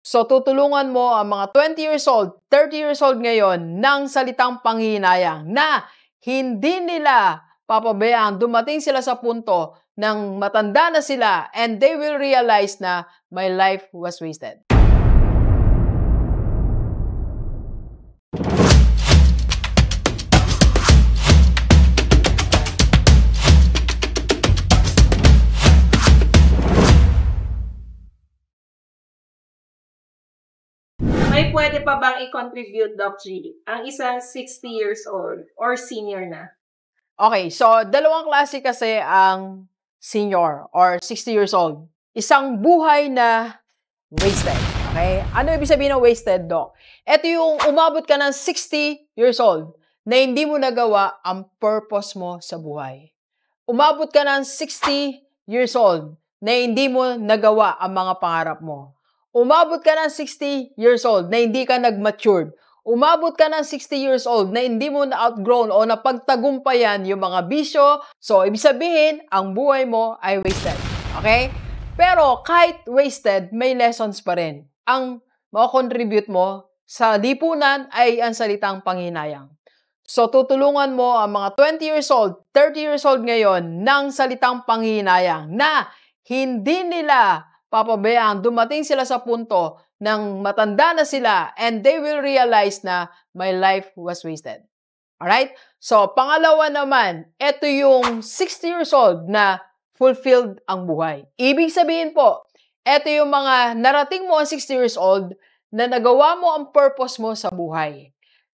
So, tutulungan mo ang mga 20 years old, 30 years old ngayon ng salitang panghihinayang na hindi nila papabayaan dumating sila sa punto ng matanda na sila and they will realize na my life was wasted. May pwede pa bang i-contribute, Doc G, ang isang 60 years old or senior na? Okay, so dalawang klase kasi ang senior or 60 years old. Isang buhay na wasted. Okay? Ano ibig sabihin ng wasted, Doc? Ito yung umabot ka ng 60 years old na hindi mo nagawa ang purpose mo sa buhay. Umabot ka ng 60 years old na hindi mo nagawa ang mga pangarap mo. Umabot ka ng 60 years old na hindi ka nag-matured. Umabot ka ng 60 years old na hindi mo na-outgrown o napagtagumpayan yung mga bisyo. So, ibig sabihin, ang buhay mo ay wasted. Okay? Pero kahit wasted, may lessons pa rin. Ang makakontribute mo sa lipunan ay ang salitang panghinayang. So, tutulungan mo ang mga 20 years old, 30 years old ngayon ng salitang panghihinayang na hindi nila papabayaan dumating sila sa punto ng matanda na sila and they will realize na my life was wasted. Alright? So, pangalawa naman, ito yung 60 years old na fulfilled ang buhay. Ibig sabihin po, ito yung mga narating mo ang 60 years old na nagawa mo ang purpose mo sa buhay.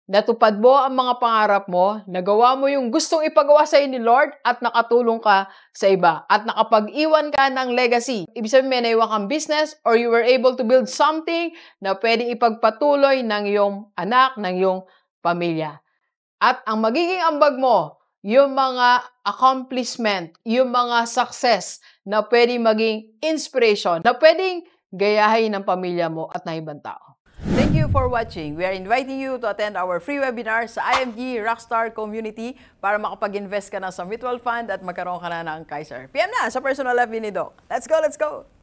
Natupad mo ang mga pangarap mo, nagawa mo yung gustong ipagawa sa ni Lord at nakatulong ka sa iba at nakapag-iwan ka ng legacy. Ibig sabihin may naiwan kang business or you were able to build something na pwedeng ipagpatuloy ng iyong anak, ng iyong pamilya. At ang magiging ambag mo, yung mga accomplishment, yung mga success na pwedeng maging inspiration, na pwedeng gayahin ng pamilya mo at ng ibang tao. Thank you for watching. We are inviting you to attend our free webinar sa IMG Rockstar Community para makapag-invest ka na sa mutual fund at magkaroon ka na ng Kaiser. PM na sa personal FB ni Doc. Let's go, let's go!